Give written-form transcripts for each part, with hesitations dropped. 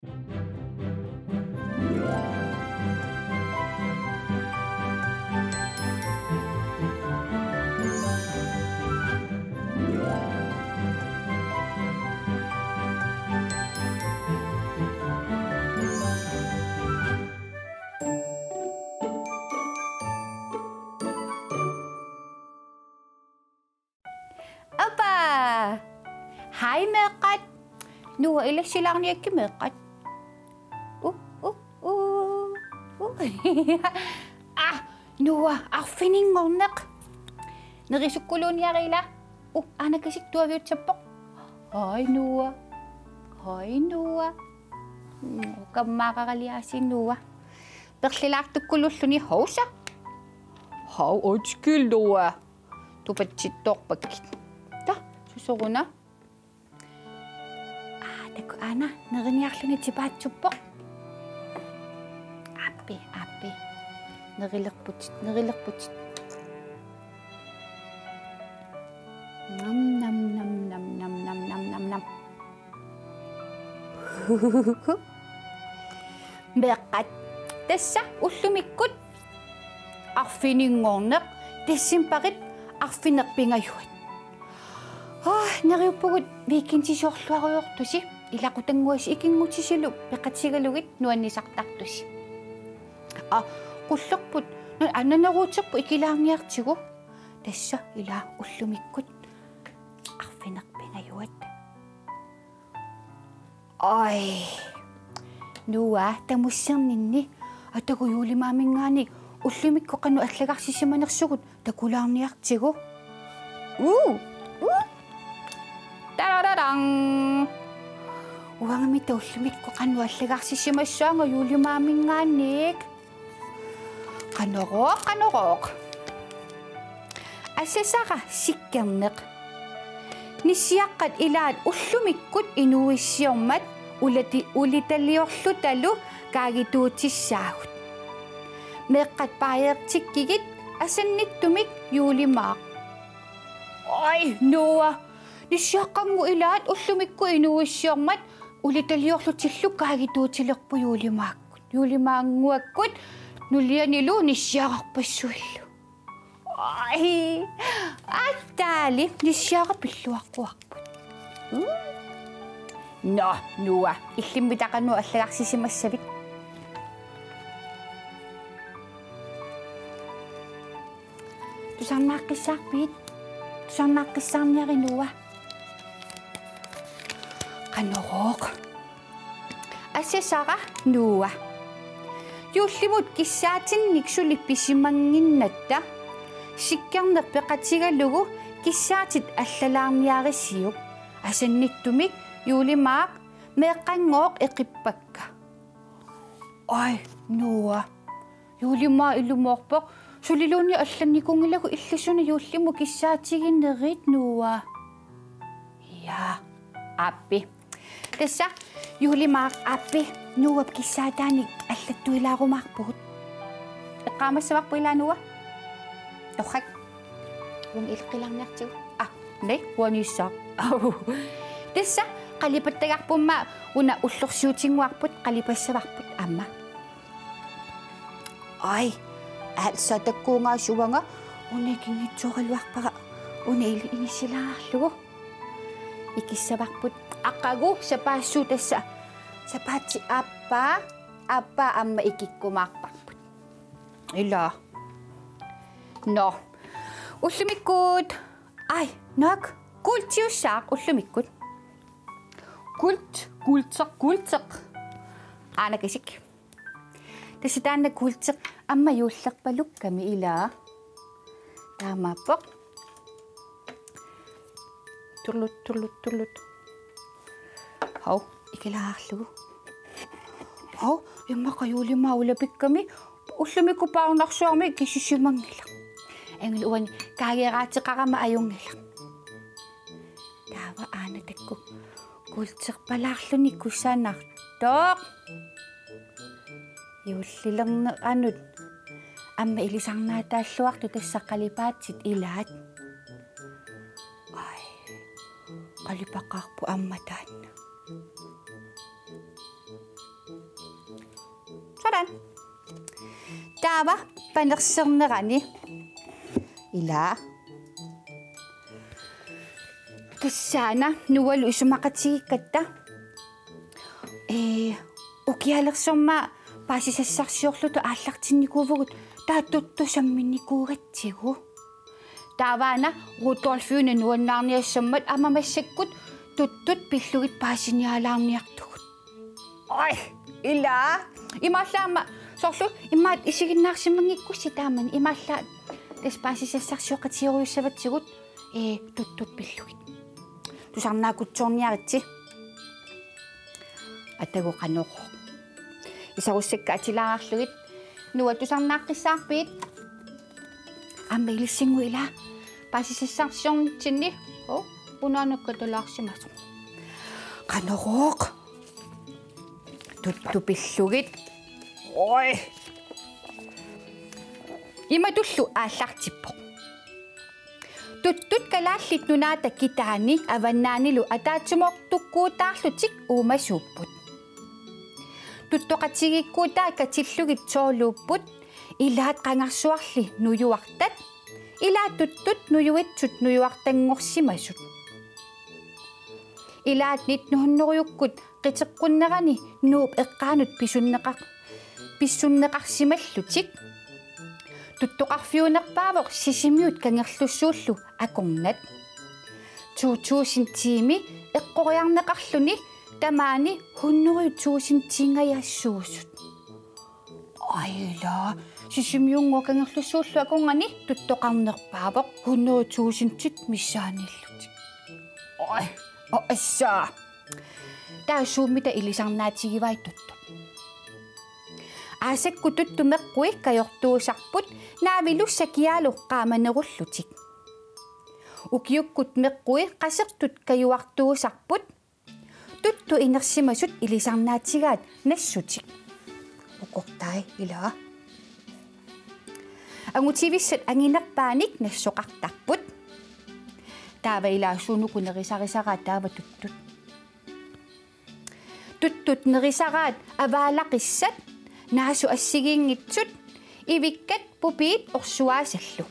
Opa! Hej Meqat. Nu er ellers lang ikke Meqat. Nuwa, arfining ngorneq. Nerisukkuluniarila. Anakasik tuaviutsappoq. Hai Nuwa. Hai Nuwa. Kammaaqaqaliaasin Nuwa. Perlilaartukkullulluni hausa. Hau undskyld Nuwa. Tupatittorpakkit. Ta, susuruna. Taku ana, neriniarluni tipaatsuppok. Appi. Nerilerputit. Nam. Meqat. Tassa ullumikkut. Arfiningorneq. Tassimparit arfinerpingayuat. Neriuppugut viikintisorluaruyortusi. Ilaqutanguas ikingutisilu peqatsigalugit nuannisartartusi. Qullerput annaneruuterpu ikilaarniartigu. Tassa ila ullumikkut arfinerpingayuat. Nuwa tamusserninni atagujuulimaamingaani ullumikku qannu allagarsissimanersugut takulaarniartigu. Tararang. Uangamita ullumikku qannu allagarsissimassaanga juulimaamingaannik. Qanoqoq. Assasaqa sikkerneq. Nissiaqqat ilaat ullumikkut inuissiormat ulitaliorlutalu kaagituutissaagut. Meqqat paajertikkigit asannittumik juulimaaq. Nuwa. Nissiaqqangu ilaat ullumikku inuissiormat ulitaliorlutillu kaagituutilerpu juulimaakkut. Juulimaanguakkut nulianilu nissiaqarpassuillu. Attaali nissiaqapilluaqquarput. Nuwa illimmitaqannu allagarsissimassavik. Tusarnaaqqissaarniari Nuwa. Qanoqoq. Assasaqa Nuwa. Юллимут киссаатинник сулипписимангиннатта сиккарнер пеқатигаллугу киссаатит аллалаарниариссиук асанниттумик юлимаақ меэққангооқ эқиппакка. Нуа юлимаа илумоорпоқ сулилууни алланникунгилагу илласуна юллиму киссаатигиннерит Нуа. Аппи тасса юлимаақ аппи Nuwa kissaataanik аллаттуилаарумаарпугут эққаамассаварпуилаа Nuwa охак вон илқиларниартигу не уанисsaa тасса қалипаттагарпумма уна уллорсуутингуарпут қалипассаварпут амма altså таккуунгаасувanga унакингитсооралуарпара уна инисилаарлугу икиссаварпут аққагу сапаассуу тасса Sapati apa amma ikikkumaarparput. Ila. No. Ullumikkut. Nok. Kultiussaaq ullumikkut. Kulteq. Anakisik. Tasitaanna kulteq amma yuullerpalukkami ila. Taamappoq. Turlut. Hau. Ikilaarlugu. Immaqa juulimaa ulapikkami ullumiku paarnarsuarmi kississimangila. Engil uan kaageeraatiqarama ajungila. Taava aanatakku kulterpalaarluni kussanartoq. Juullilerner anut amma ilisarnaataalluartu tassaqalipaatsit ilaat. Qalipaqaarpu ammataanna. Tavan. Tava, panersernerani. Ila. Kasana, nuwalu isumakatsikata. Ukialersorma paasisassaarsiorlutu aallartinnikuuvugut taatuttusamminnikuugatsigu. Taavaana ruutorfiuna nuannaarniassammat amamassakkut tuttut pillugit paasinialaarniartugut. Oi, ila. Imallaama sorlu immaat isiginnaarsimangikkussi taamani imalla tas paasisassaarsiuqatiruussavatsigut tuttut pillugit. Tusarnaakutsorniaritsi. Atago qanoqo. Isarussakka atilaarlugit nuwa tusarnaaqqissaarpiit. Ammeilissinggu ila paasisassaarsiornitsinni unaanakkatalaarsimasu. Qanoqoq. Tuttupillugit. Oi. Imatullu aallartippoq. Tuttut kalaallit nunaata kitaani avannaanilu ataatsumoqtukkuutaarlutik uumasuupput. Tuttoqatigikkuutaa katillugit sooluupput ilaat qangarsuarli nuyuartat ilaat tuttut nuyuitsut nuyuartangorsimasut. Ilaat nitnuhunneruyukkut qiteqqunnerani nuup eqqaanut pissunneqarsimallutik. Tuttoqarfiunerpaavoq sisimiut kangerlussuullu akornat. Tuutuusintiimi eqqoriarneqarluni tamaani hunneruyut tuusintiingayaassuusut. Aila sisimiungo kangerlussuullu akorngani tuttoqarnerpaavoq hunneruyut tuusintit missaanillutik. Ai, assaa. Taasuumita ilisarnaatigivaai tuttu. Aasakku tuttu meqqui kajortuusarput naavilussakialu qaamanerullutik. Ukiukkut meqqui qasertut kajuartuusarput tuttu inersimasut ilisarnaatigaat nassutik. Ukortai ila. Angutivissat anginerpaanik nassoqartarput. Taava ilaasuunuku nerisarisaraa taava tuttut. Tuttut nerisaraat avaalaqissat naasu assigingitsut ivikkat pupiit orsuaasallu.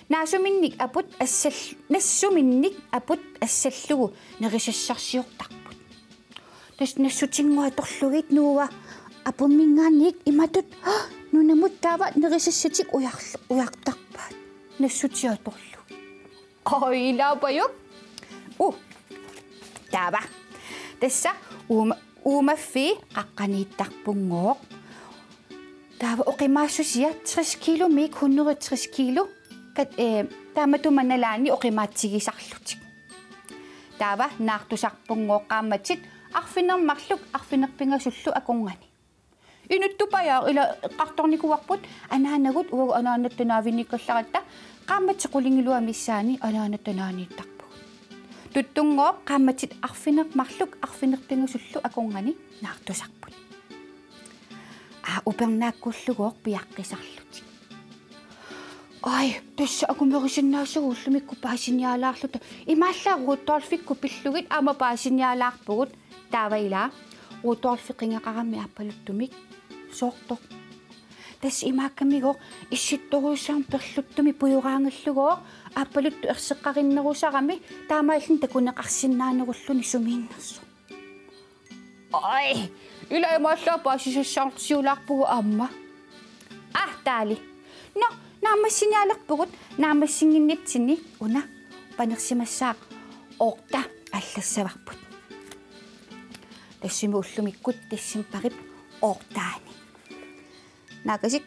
Naasuminnik aput nassuminnik aput assallugu nerisassarsiortarput. Tas nassutinguatorlugit nuuva apummingaannik imatut nunamut taava nerisassatik ujartarpaat nassutiatorlu. Oi laapayuk. Taava. Tässä uumaffi qaqqaniittarpunngooq. Taava oqimaassusia 30 kilo miik 160 kilo kat taamatumanalaani oqimaatigisarlutik. Taava naartusarpunngooq qaammatsit arfinermarluk arfinerpingasullu akorngani. Inuttupajaa ila qartornikuarput anaanagut uagu anaanattanaavinnikallaratta qaammatsequlingiluа missaani anaanattanaaniittarpu. Tuttungooq qaammatsit arfinermarluk arfinerpingasullu akorngani naartusarput. Upernaakkullugooq piaqqisarlutik. Ai, tässä akumerisinnaasugullumikku paasinialaarluta imaallaa ruuttoorfikku pillugit ama paasinialaarpugut taavailaa ruuttoorfiqingaqarami appaluttumik soortoq. Tässä imaakkamigooq issittoruussaam perluttumi pujuraangallugooq appaluttu erseqqarinnerusarami taamaallin takuneqarsinnaanerulluni sumiinnersu. Ai, ila imaallaa paasisassaarsiulaarpugu amma. Taali. No, naamassinialerpugut naamassinginnitsinni una panersimassaaq oorta аллассаварпут тассими уллумиккут тассимпарит оортаани накасик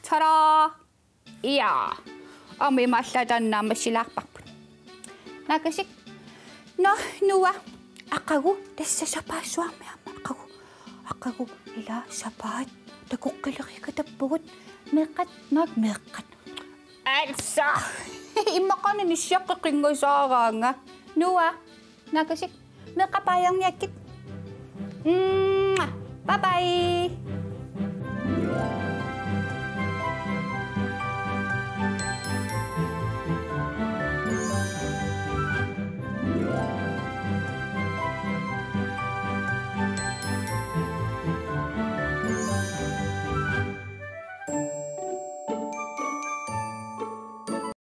тара иа ами маллатаннаамассилаарпарпут накасик но нуа ақагу тассасапаассуарми амма ақагу ила сапаат такоққилерикатаппугут меққат наак меққат алса иммақана ниссиаққиқингасаараанга нуа накасик меққапааярниаккит бай бай